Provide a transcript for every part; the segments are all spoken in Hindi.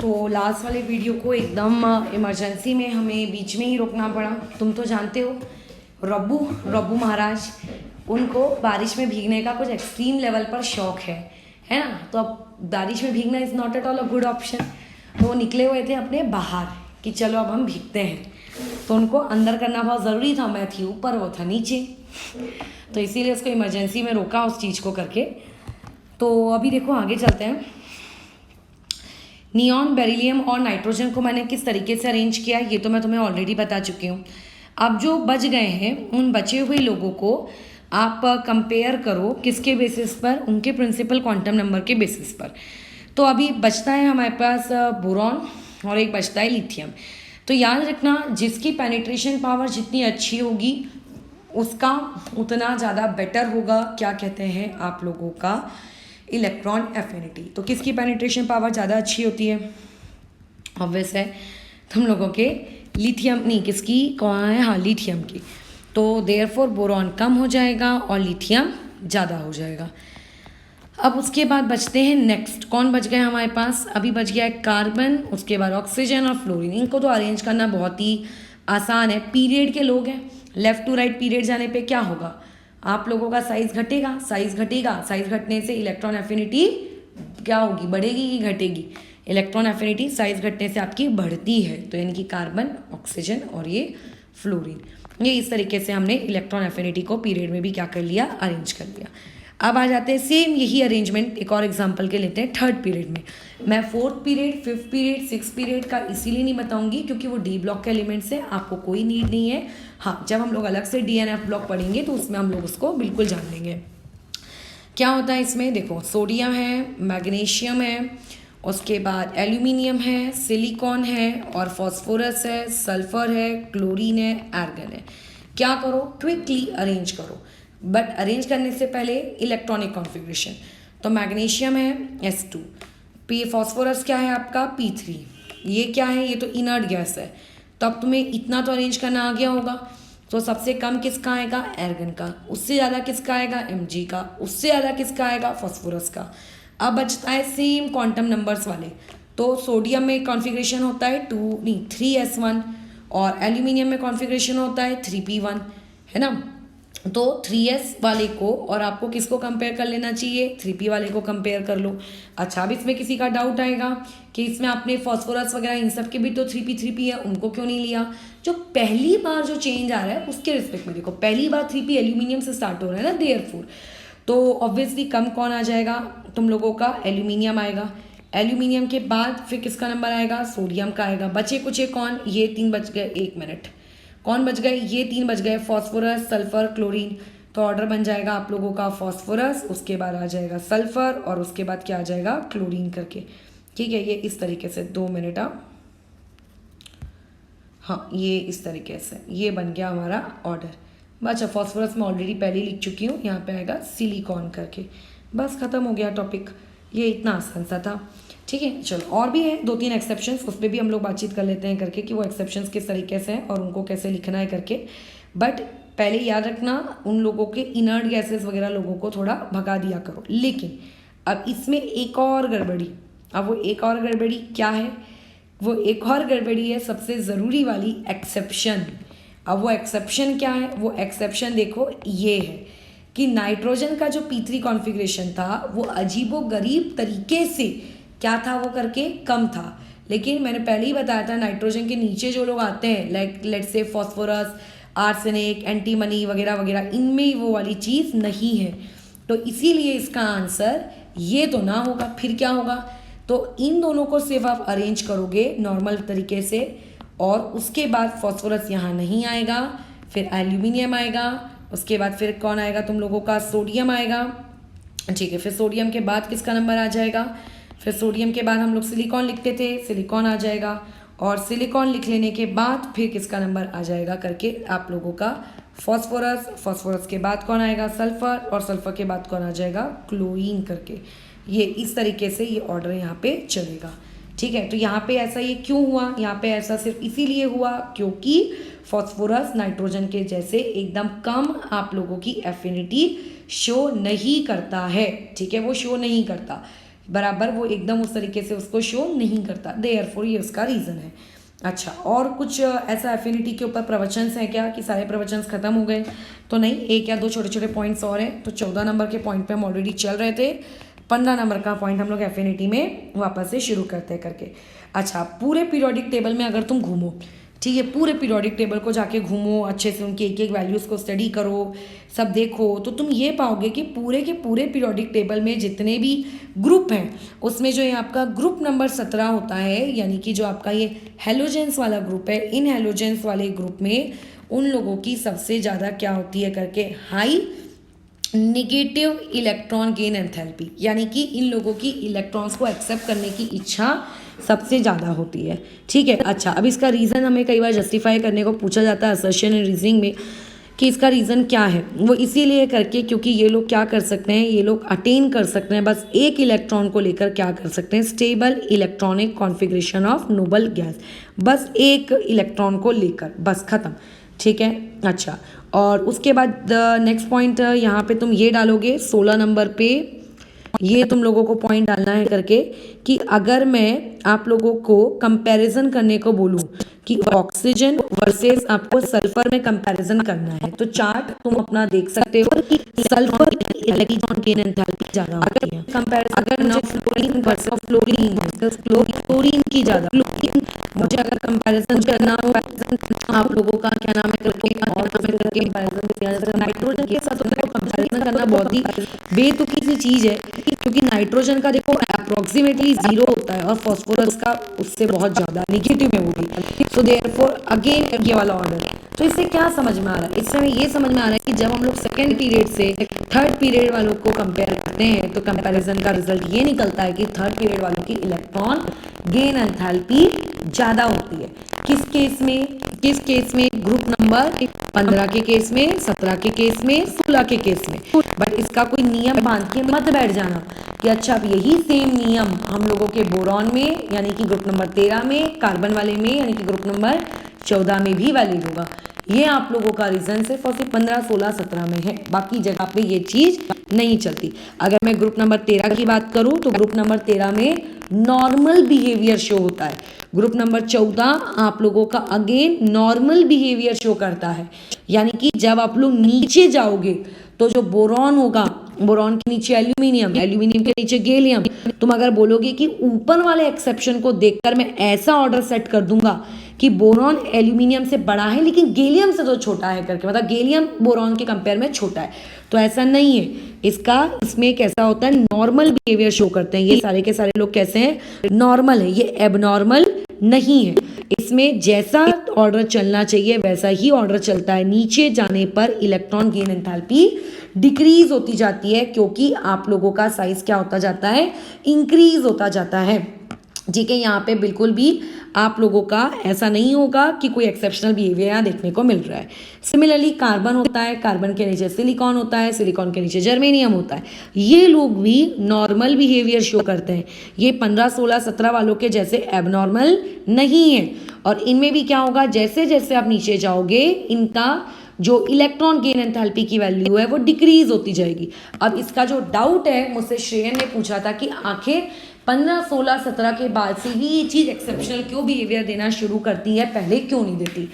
तो लास्ट वाले वीडियो को एकदम इमरजेंसी में हमें बीच में ही रोकना पड़ा। तुम तो जानते हो रब्बू रब्बू महाराज, उनको बारिश में भीगने का कुछ एक्सट्रीम लेवल पर शौक है ना। तो अब बारिश में भीगना is not at all a good option. तो वो निकले हुए थे अपने बाहर कि चलो अब हम भीगते हैं। तो उनको अंदर करना बहुत ज़रूरी था। मैं थी ऊपर, वो था नीचे, तो इसीलिए उसको इमरजेंसी में रोका उस चीज़ को करके। तो अभी देखो आगे चलते हैं। नियॉन, बेरिलियम और नाइट्रोजन को मैंने किस तरीके से अरेंज किया ये तो मैं तुम्हें ऑलरेडी बता चुकी हूँ। अब जो बच गए हैं उन बचे हुए लोगों को आप कंपेयर करो किसके बेसिस पर, उनके प्रिंसिपल क्वांटम नंबर के बेसिस पर। तो अभी बचता है हमारे पास बोरॉन और एक बचता है लिथियम। तो याद रखना जिसकी पेनिट्रेशन पावर जितनी अच्छी होगी उसका उतना ज़्यादा बेटर होगा, क्या कहते हैं आप लोगों का, इलेक्ट्रॉन एफिनिटी। तो किसकी पेनिट्रेशन पावर ज़्यादा अच्छी होती है? ऑब्वियस है तुम लोगों के लिथियम, नहीं किसकी कौन है, हाँ लिथियम की। तो देयरफॉर बोरॉन कम हो जाएगा और लिथियम ज़्यादा हो जाएगा। अब उसके बाद बचते हैं नेक्स्ट, कौन बच गए हमारे पास? अभी बच गया है कार्बन, उसके बाद ऑक्सीजन और फ्लोरीन। इनको तो अरेंज करना बहुत ही आसान है। पीरियड के लोग हैं, लेफ्ट टू राइट पीरियड जाने पे क्या होगा, आप लोगों का साइज घटेगा, साइज घटेगा, साइज घटने से इलेक्ट्रॉन एफिनिटी क्या होगी, बढ़ेगी कि घटेगी? इलेक्ट्रॉन एफिनिटी साइज घटने से आपकी बढ़ती है। तो यानी कि कार्बन, ऑक्सीजन और ये फ्लोरीन, ये इस तरीके से हमने इलेक्ट्रॉन एफिनिटी को पीरियड में भी क्या कर लिया, अरेंज कर लिया। अब आ जाते हैं सेम यही अरेंजमेंट एक और एग्जांपल के लेते हैं थर्ड पीरियड में। मैं fourth period, fifth period, six period का इसीलिए नहीं बताऊंगी क्योंकि वो डी ब्लॉक के एलिमेंट्स हैं, आपको कोई नीड नहीं है। हाँ, जब हम लोग अलग से डी एन एफ ब्लॉक पढ़ेंगे तो उसमें हम लोग उसको बिल्कुल जान लेंगे। क्या होता है इसमें, देखो सोडियम है, मैग्नीशियम है, उसके बाद एल्यूमिनियम है, सिलिकॉन है और फॉस्फोरस है, सल्फर है, क्लोरीन है, आर्गन है। क्या करो, क्विकली अरेंज करो, बट अरेंज करने से पहले इलेक्ट्रॉनिक कॉन्फ़िगरेशन। तो मैग्नीशियम है S2, पी फॉस्फोरस क्या है आपका P3, ये क्या है, ये तो इनर्ट गैस है। तो अब तुम्हें इतना तो अरेंज करना आ गया होगा। तो सबसे कम किसका आएगा, एर्गन का, उससे ज़्यादा किसका आएगा, Mg का, उससे ज़्यादा किसका आएगा, फॉस्फोरस का। अब बचता है सेम क्वांटम नंबर्स वाले। तो सोडियम में कॉन्फ़िगरेशन होता है 3s1 और एल्यूमिनियम में कॉन्फ़िगरेशन होता है 3p1, है ना। तो 3s वाले को और आपको किसको कंपेयर कर लेना चाहिए, 3p वाले को कंपेयर कर लो। अच्छा, अब इसमें किसी का डाउट आएगा कि इसमें आपने फॉस्फोरस वगैरह इन सब के भी तो 3p है, उनको क्यों नहीं लिया? जो पहली बार जो चेंज आ रहा है उसके रिस्पेक्ट में देखो, पहली बार 3p एल्यूमिनियम से स्टार्ट हो रहा है ना, देयरफॉर तो ऑब्वियसली कम कौन आ जाएगा तुम लोगों का, एल्यूमिनियम आएगा। एल्यूमिनियम के बाद फिर किसका नंबर आएगा, सोडियम का आएगा। बचे कुछ कौन, ये 3 बच गए, 1 मिनट, कौन बच गए, ये 3 बच गए, फॉस्फोरस, सल्फर, क्लोरीन। तो ऑर्डर बन जाएगा आप लोगों का फॉस्फोरस, उसके बाद आ जाएगा सल्फर और उसके बाद क्या आ जाएगा, क्लोरीन करके। ठीक है, ये इस तरीके से, 2 मिनट आप, हाँ ये इस तरीके से ये बन गया हमारा ऑर्डर। अच्छा, फॉस्फोरस मैं ऑलरेडी पहले लिख चुकी हूँ, यहाँ पे आएगा सिलिकॉन करके। बस ख़त्म हो गया टॉपिक, ये इतना आसान सा था। ठीक है, चलो और भी है 2-3 एक्सेप्शंस, उस पर भी हम लोग बातचीत कर लेते हैं करके कि वो एक्सेप्शंस किस तरीके से हैं और उनको कैसे लिखना है करके। बट पहले याद रखना उन लोगों के इनर्ट गैसेस वगैरह लोगों को थोड़ा भगा दिया करो। लेकिन अब इसमें एक और गड़बड़ी, अब वो एक और गड़बड़ी क्या है, वो एक और गड़बड़ी है सबसे ज़रूरी वाली, एक्सेप्शन। अब वो एक्सेप्शन क्या है, वो एक्सेप्शन देखो ये है कि नाइट्रोजन का जो P3 कॉन्फ़िगरेशन था वो अजीबोगरीब तरीके से क्या था, वो करके कम था। लेकिन मैंने पहले ही बताया था नाइट्रोजन के नीचे जो लोग आते हैं, like let's say phosphorus, arsenic, antimony वगैरह वगैरह, इनमें वो वाली चीज़ नहीं है। तो इसीलिए इसका आंसर ये तो ना होगा, फिर क्या होगा? तो इन दोनों को सिर्फ आप अरेंज करोगे नॉर्मल तरीके से और उसके बाद फॉस्फोरस यहाँ नहीं आएगा, फिर एल्यूमिनियम आएगा, उसके बाद फिर कौन आएगा तुम लोगों का, सोडियम आएगा। ठीक है, फिर सोडियम के बाद किसका नंबर आ जाएगा, फिर सोडियम के बाद हम लोग सिलिकॉन लिखते थे, सिलिकॉन आ जाएगा और सिलिकॉन लिख लेने के बाद फिर किसका नंबर आ जाएगा करके आप लोगों का फॉस्फोरस, फॉस्फोरस के बाद कौन आएगा, सल्फर, और सल्फर के बाद कौन आ जाएगा, क्लोरीन करके। ये इस तरीके से ये ऑर्डर यहाँ पे चलेगा। ठीक है, तो यहाँ पे ऐसा ये क्यों हुआ, यहाँ पे ऐसा सिर्फ इसीलिए हुआ क्योंकि फॉस्फोरस नाइट्रोजन के जैसे एकदम कम आप लोगों की एफिनिटी शो नहीं करता है। ठीक है, वो शो नहीं करता। बराबर, वो एकदम उस तरीके से उसको शो नहीं करता, देयरफॉर ये उसका रीज़न है। अच्छा, और कुछ ऐसा एफिनिटी के ऊपर प्रवचन हैं क्या कि सारे प्रवचन खत्म हो गए? तो नहीं, एक या दो छोटे छोटे पॉइंट्स और हैं। तो 14 नंबर के पॉइंट पे हम ऑलरेडी चल रहे थे, 15 नंबर का पॉइंट हम लोग एफिनिटी में वापस से शुरू करते हैं करके। अच्छा, पूरे पीरियोडिक टेबल में अगर तुम घूमो, ठीक है, पूरे पीरियोडिक टेबल को जाके घूमो, अच्छे से उनकी एक एक वैल्यूज़ को स्टडी करो, सब देखो, तो तुम ये पाओगे कि पूरे के पूरे पीरियोडिक टेबल में जितने भी ग्रुप हैं उसमें जो ये आपका ग्रुप नंबर 17 होता है, यानी कि जो आपका ये हेलोजेंस वाला ग्रुप है, इन हेलोजेंस वाले ग्रुप में उन लोगों की सबसे ज़्यादा क्या होती है करके, high negative electron gain enthalpy, यानी कि इन लोगों की इलेक्ट्रॉन्स को एक्सेप्ट करने की इच्छा सबसे ज़्यादा होती है। ठीक है, अच्छा, अब इसका रीज़न हमें कई बार जस्टिफाई करने को पूछा जाता है असर्शन एंड रीजनिंग में कि इसका रीज़न क्या है। वो इसीलिए करके क्योंकि ये लोग क्या कर सकते हैं, ये लोग अटेन कर सकते हैं बस एक इलेक्ट्रॉन को लेकर क्या कर सकते हैं, stable electronic configuration of noble gas, बस एक इलेक्ट्रॉन को लेकर, बस ख़त्म। ठीक है, अच्छा, और उसके बाद नेक्स्ट पॉइंट यहाँ पे तुम ये डालोगे 16 नंबर पे, ये तुम लोगों को पॉइंट डालना है करके कि अगर मैं आप लोगों को कंपैरिजन करने को बोलूँ कि ऑक्सीजन वर्सेस आपको सल्फर में कंपैरिजन करना है, तो चार्ट तुम अपना देख सकते हो कि सल्फर की इलेक्ट्रॉन गेन एंथैल्पी ज़्यादा होती है कंपैरिजन, अगर मुझे फ्लोरीन वर्सेस फ्लोरीन की ज़्यादा, मुझे अगर कंपैरिजन करना हो आप लोगों का क्या नाम है करके, कंपैरिजन किया जाता है नाइट्रोजन के साथ, उनको कंपैरिजन करना बहुत ही बेतुकी सी चीज़ है क्योंकि नाइट्रोजन का देखो अप्रोक्सीमेटली 0 होता है और फास्फोरस का उससे बहुत ज़्यादा नेगेटिव में होगी। सो देयरफॉर अगेन ये वाला ऑर्डर, तो इससे क्या समझ में आ रहा है, इससे हमें ये समझ में आ रहा है कि जब हम लोग सेकेंड पीरियड से थर्ड पीरियड वालों को कंपेयर करते हैं तो कंपैरिजन का रिजल्ट ये निकलता है कि थर्ड पीरियड वालों की इलेक्ट्रॉन गेन एंथैल्पी ज़्यादा होती है। किस केस में ग्रुप नंबर 15 के केस में, 17 के केस में, 16 के केस में। बट इसका कोई नियम बांध के मत बैठ जाना कि अच्छा अब यही सेम नियम हम लोगों के बोरॉन में यानी कि ग्रुप नंबर 13 में, कार्बन वाले में यानी कि ग्रुप नंबर 14 में भी वैलिड होगा। ये आप लोगों का रीज़न सिर्फ और सिर्फ 15, 16, 17 में है, बाकी जगह पे ये चीज़ नहीं चलती। अगर मैं ग्रुप नंबर 13 की बात करूँ तो ग्रुप नंबर 13 में नॉर्मल बिहेवियर शो होता है, ग्रुप नंबर 14 आप लोगों का अगेन नॉर्मल बिहेवियर शो करता है, यानी कि जब आप लोग नीचे जाओगे तो जो बोरॉन होगा, बोरॉन के नीचे एल्यूमिनियम, एल्यूमिनियम के नीचे गैलियम, तुम अगर बोलोगे कि ऊपर वाले एक्सेप्शन को देखकर मैं ऐसा ऑर्डर सेट कर दूंगा कि बोरॉन एल्यूमिनियम से बड़ा है लेकिन गैलियम से तो छोटा है करके, मतलब गैलियम बोरॉन के कंपेयर में छोटा है, तो ऐसा नहीं है। इसमें कैसा होता है, नॉर्मल बिहेवियर शो करते हैं। ये सारे के सारे लोग कैसे हैं, नॉर्मल है, ये एबनॉर्मल नहीं है। इसमें जैसा ऑर्डर चलना चाहिए वैसा ही ऑर्डर चलता है। नीचे जाने पर इलेक्ट्रॉन गेन एंथैल्पी डिक्रीज होती जाती है क्योंकि आप लोगों का साइज क्या होता जाता है, इंक्रीज होता जाता है। ठीक है, यहाँ पे बिल्कुल भी आप लोगों का ऐसा नहीं होगा कि कोई एक्सेप्शनल बिहेवियर यहाँ देखने को मिल रहा है। सिमिलरली कार्बन होता है, कार्बन के नीचे सिलिकॉन होता है, सिलिकॉन के नीचे जर्मेनियम होता है, ये लोग भी नॉर्मल बिहेवियर शो करते हैं। ये 15, 16, 17 वालों के जैसे एबनॉर्मल नहीं है। और इनमें भी क्या होगा, जैसे जैसे आप नीचे जाओगे इनका जो इलेक्ट्रॉन गेन एंथैल्पी की वैल्यू है वो डिक्रीज होती जाएगी। अब इसका जो डाउट है, मुझसे श्रेयन ने पूछा था कि आखिर 15, 16, 17 के बाद से ही ये चीज़ एक्सेप्शनल क्यों बिहेवियर देना शुरू करती है, पहले क्यों नहीं देती।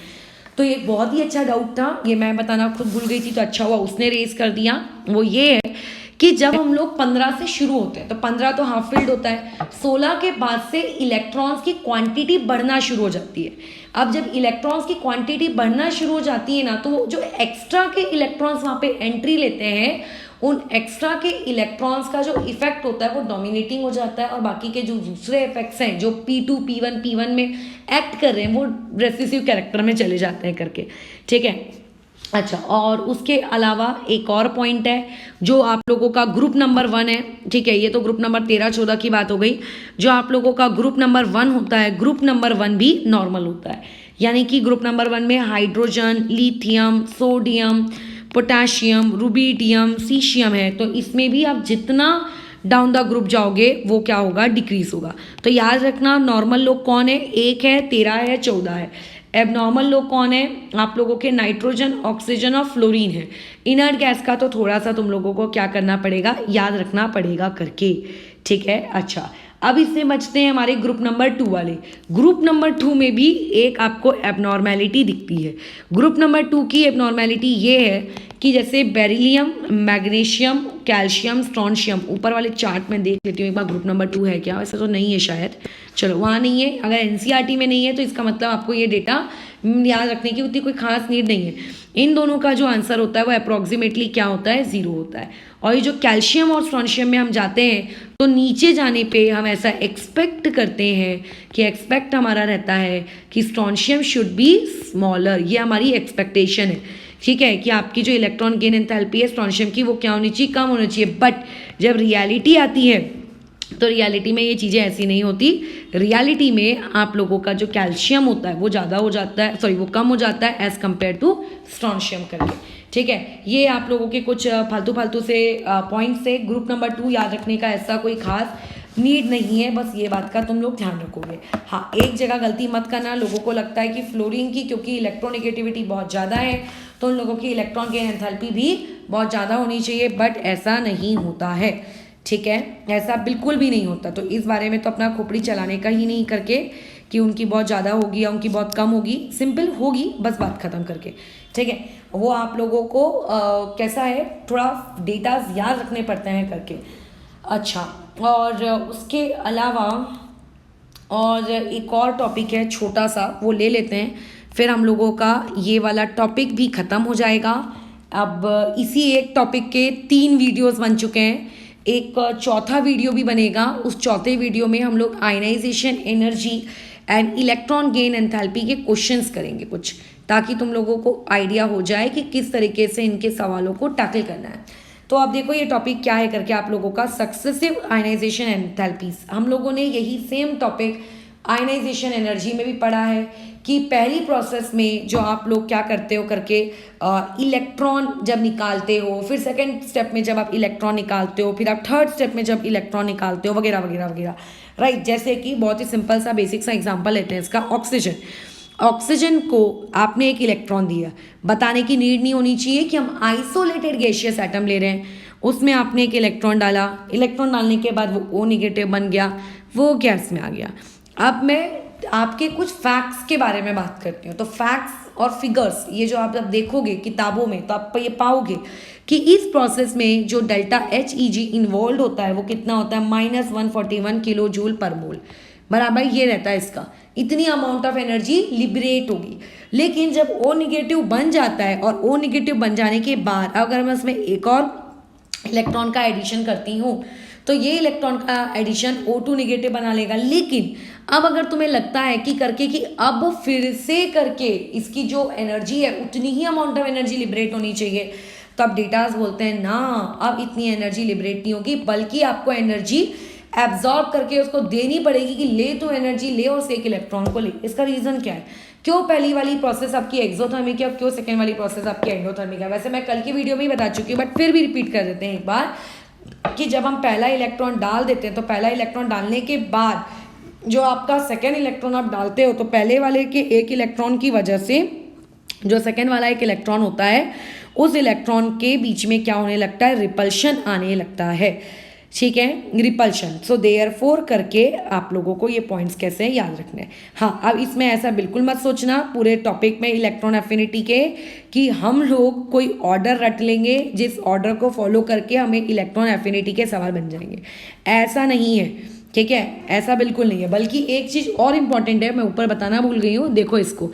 तो ये बहुत ही अच्छा डाउट था, ये मैं बताना खुद भूल गई थी, तो अच्छा हुआ उसने रेज कर दिया। वो ये है कि जब हम लोग 15 से शुरू होते हैं तो 15 तो हाफ फिल्ड होता है, 16 के बाद से इलेक्ट्रॉन्स की क्वांटिटी बढ़ना शुरू हो जाती है। अब जब इलेक्ट्रॉन्स की क्वांटिटी बढ़ना शुरू हो जाती है ना, तो जो एक्स्ट्रा के इलेक्ट्रॉन्स वहाँ पे एंट्री लेते हैं, उन एक्स्ट्रा के इलेक्ट्रॉन्स का जो इफेक्ट होता है वो डोमिनेटिंग हो जाता है और बाकी के जो दूसरे इफेक्ट्स हैं जो P2, P1, P1 में एक्ट कर रहे हैं वो रेसेसिव कैरेक्टर में चले जाते हैं करके। ठीक है, अच्छा, और उसके अलावा एक और पॉइंट है जो आप लोगों का ग्रुप नंबर 1 है। ठीक है, ये तो ग्रुप नंबर 13, 14 की बात हो गई। जो आप लोगों का ग्रुप नंबर 1 होता है, ग्रुप नंबर 1 भी नॉर्मल होता है, यानी कि ग्रुप नंबर 1 में hydrogen, lithium, sodium, potassium, rubidium, caesium है। तो इसमें भी आप जितना डाउन द ग्रुप जाओगे वो क्या होगा, डिक्रीज होगा। तो याद रखना नॉर्मल लोग कौन है, 1 है, 13 है, 14 है। एबनॉर्मल लोग कौन है, आप लोगों के नाइट्रोजन, ऑक्सीजन और फ्लोरीन है। इनर्ट गैस का तो थोड़ा सा तुम लोगों को क्या करना पड़ेगा, याद रखना पड़ेगा करके। ठीक है। अच्छा, अब इससे बचते हैं हमारे ग्रुप नंबर 2 वाले। ग्रुप नंबर 2 में भी एक आपको एबनॉर्मेलिटी दिखती है। ग्रुप नंबर 2 की एबनॉर्मेलिटी ये है कि जैसे बेरिलियम, मैग्नीशियम, कैल्शियम, स्ट्रोंशियम, ऊपर वाले चार्ट में देख लेती हूँ एक बार ग्रुप नंबर 2 है क्या। वैसे तो नहीं है शायद, चलो वहाँ नहीं है। अगर एनसीईआरटी में नहीं है तो इसका मतलब आपको ये डेटा याद रखने की उतनी कोई खास नीड नहीं है। इन दोनों का जो आंसर होता है वो अप्रॉक्सीमेटली क्या होता है, 0 होता है। और ये जो कैल्शियम और स्ट्रोंशियम में हम जाते हैं तो नीचे जाने पे हम ऐसा एक्सपेक्ट करते हैं कि एक्सपेक्ट हमारा रहता है कि स्ट्रोंशियम शुड बी स्मॉलर। ये हमारी एक्सपेक्टेशन है, ठीक है, कि आपकी जो इलेक्ट्रॉन गेन एंथैल्पी है स्ट्रोंशियम की वो क्या होनी चाहिए, कम होनी चाहिए। बट जब रियलिटी आती है तो रियलिटी में ये चीज़ें ऐसी नहीं होती। रियलिटी में आप लोगों का जो कैल्शियम होता है वो ज़्यादा हो जाता है, सॉरी वो कम हो जाता है एज़ कम्पेयर टू स्ट्रोंशियम करके, ठीक है। ये आप लोगों के कुछ फालतू से पॉइंट्स से ग्रुप नंबर 2 याद रखने का ऐसा कोई खास नीड नहीं है, बस ये बात का तुम लोग ध्यान रखोगे। हाँ, एक जगह गलती मत करना। लोगों को लगता है कि फ्लोरीन की क्योंकि इलेक्ट्रोनेगेटिविटी बहुत ज़्यादा है तो उन लोगों की इलेक्ट्रॉन गेन एंथैल्पी भी बहुत ज़्यादा होनी चाहिए, बट ऐसा नहीं होता है, ठीक है, ऐसा बिल्कुल भी नहीं होता। तो इस बारे में तो अपना खोपड़ी चलाने का ही नहीं करके कि उनकी बहुत ज़्यादा होगी या उनकी बहुत कम होगी, सिंपल होगी बस, बात ख़त्म करके, ठीक है। वो आप लोगों को कैसा है, थोड़ा डेटाज याद रखने पड़ते हैं करके। अच्छा, और उसके अलावा और एक और टॉपिक है छोटा सा, वो ले लेते हैं, फिर हम लोगों का ये वाला टॉपिक भी ख़त्म हो जाएगा। अब इसी एक टॉपिक के 3 वीडियोस बन चुके हैं, एक चौथा वीडियो भी बनेगा। उस चौथे वीडियो में हम लोग ionisation energy and electron gain enthalpy के क्वेश्चंस करेंगे कुछ, ताकि तुम लोगों को आइडिया हो जाए कि किस तरीके से इनके सवालों को टैकल करना है। तो अब देखो ये टॉपिक क्या है करके, आप लोगों का सक्सेसिव आयनाइजेशन एंथैल्पीज। हम लोगों ने यही सेम टॉपिक आयनाइजेशन एनर्जी में भी पढ़ा है कि पहली प्रोसेस में जो आप लोग क्या करते हो करके इलेक्ट्रॉन जब निकालते हो, फिर सेकंड स्टेप में जब आप इलेक्ट्रॉन निकालते हो, फिर आप थर्ड स्टेप में जब इलेक्ट्रॉन निकालते हो, वगैरह वगैरह वगैरह, राइट। जैसे कि बहुत ही सिंपल सा बेसिक सा एग्जांपल लेते हैं इसका, ऑक्सीजन। ऑक्सीजन को आपने एक इलेक्ट्रॉन दिया, बताने की नीड नहीं होनी चाहिए कि हम आइसोलेटेड गैसियस एटम ले रहे हैं, उसमें आपने एक इलेक्ट्रॉन डाला, इलेक्ट्रॉन डालने के बाद वो O नेगेटिव बन गया, वो गैस में आ गया। अब मैं आपके कुछ फैक्ट्स के बारे में बात करती हूँ। तो फैक्ट्स और फिगर्स ये जो आप जब देखोगे किताबों में तो आप ये पाओगे कि इस प्रोसेस में जो डेल्टा HEG इन्वॉल्व होता है वो कितना होता है, -141 किलो जूल पर मोल, बराबर ये रहता है इसका। इतनी अमाउंट ऑफ एनर्जी लिबरेट होगी। लेकिन जब O नेगेटिव बन जाता है और O नेगेटिव बन जाने के बाद अगर मैं उसमें एक और इलेक्ट्रॉन का एडिशन करती हूँ तो ये इलेक्ट्रॉन का एडिशन O2 नेगेटिव बना लेगा। लेकिन अब अगर तुम्हें लगता है कि करके कि अब फिर से करके इसकी जो एनर्जी है उतनी ही अमाउंट ऑफ एनर्जी लिबरेट होनी चाहिए, तो अब डेटाज बोलते हैं ना, अब इतनी एनर्जी लिबरेट नहीं होगी, बल्कि आपको एनर्जी एब्जॉर्ब करके उसको देनी पड़ेगी कि ले तो एनर्जी ले और एक इलेक्ट्रॉन को ले। इसका रीज़न क्या है, क्यों पहली वाली प्रोसेस आपकी एक्सोथर्मिक है और क्यों सेकेंड वाली प्रोसेस आपकी एंडोथर्मिक है। वैसे मैं कल की वीडियो में ही बता चुकी हूँ, बट फिर भी रिपीट कर देते हैं एक बार कि जब हम पहला इलेक्ट्रॉन डाल देते हैं तो पहला इलेक्ट्रॉन डालने के बाद जो आपका सेकेंड इलेक्ट्रॉन आप डालते हो तो पहले वाले के एक इलेक्ट्रॉन की वजह से जो सेकेंड वाला एक इलेक्ट्रॉन होता है उस इलेक्ट्रॉन के बीच में क्या होने लगता है, रिपल्शन आने लगता है, ठीक है, रिपल्शन। सो देयरफॉर करके आप लोगों को ये पॉइंट्स कैसे याद रखने हैं। हाँ, अब इसमें ऐसा बिल्कुल मत सोचना पूरे टॉपिक में इलेक्ट्रॉन एफिनिटी के कि हम लोग कोई ऑर्डर रट लेंगे जिस ऑर्डर को फॉलो करके हमें इलेक्ट्रॉन एफिनिटी के सवाल बन जाएंगे, ऐसा नहीं है, ठीक है, ऐसा बिल्कुल नहीं है। बल्कि एक चीज़ और इम्पॉर्टेंट है, मैं ऊपर बताना भूल गई हूँ, देखो इसको,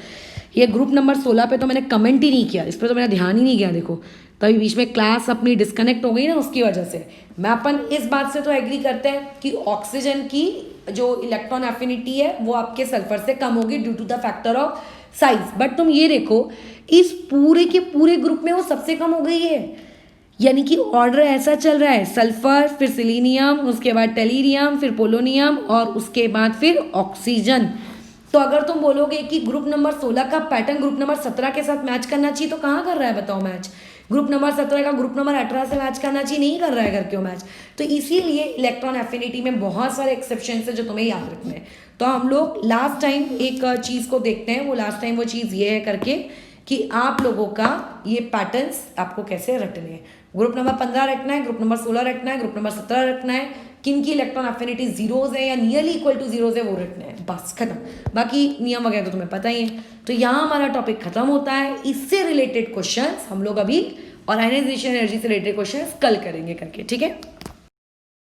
ये ग्रुप नंबर 16 पे तो मैंने कमेंट ही नहीं किया, इस पर तो मेरा ध्यान ही नहीं गया। देखो तभी बीच में क्लास अपनी डिस्कनेक्ट हो गई ना, उसकी वजह से। मैं अपन इस बात से तो एग्री करते हैं कि ऑक्सीजन की जो इलेक्ट्रॉन एफिनिटी है वो आपके सल्फर से कम होगी due to the factor of size. But तुम ये देखो इस पूरे के पूरे ग्रुप में वो सबसे कम हो गई है, यानी कि ऑर्डर ऐसा चल रहा है, सल्फर, फिर सिलीनियम, उसके बाद टेलीरियम, फिर पोलोनियम और उसके बाद फिर ऑक्सीजन। तो अगर तुम बोलोगे कि ग्रुप नंबर 16 का पैटर्न ग्रुप नंबर 17 के साथ मैच करना चाहिए, तो कहाँ कर रहा है बताओ मैच? ग्रुप नंबर 17 का ग्रुप नंबर 18 से मैच करना चाहिए, नहीं कर रहा है करके मैच। तो इसीलिए इलेक्ट्रॉन एफिनिटी में बहुत सारे एक्सेप्शन है जो तुम्हें याद रखने हैं। तो हम लोग लास्ट टाइम एक चीज़ को देखते हैं, वो लास्ट टाइम वो चीज़ ये है करके कि आप लोगों का ये पैटर्न्स आपको कैसे रटने हैं। ग्रुप नंबर 15 रखना है, ग्रुप नंबर 16 रखना है, ग्रुप नंबर 17 रखना है, किन की इलेक्ट्रॉन एफिनिटी जीरोज है या नियरली इक्वल टू जीरोज है वो रखना है, बस खत्म। बाकी नियम वगैरह तो तुम्हें पता ही है। तो यहाँ हमारा टॉपिक खत्म होता है। इससे रिलेटेड क्वेश्चंस हम लोग अभी और आयनाइजेशन एनर्जी से रिलेटेड क्वेश्चंस कल करेंगे करके, ठीक है।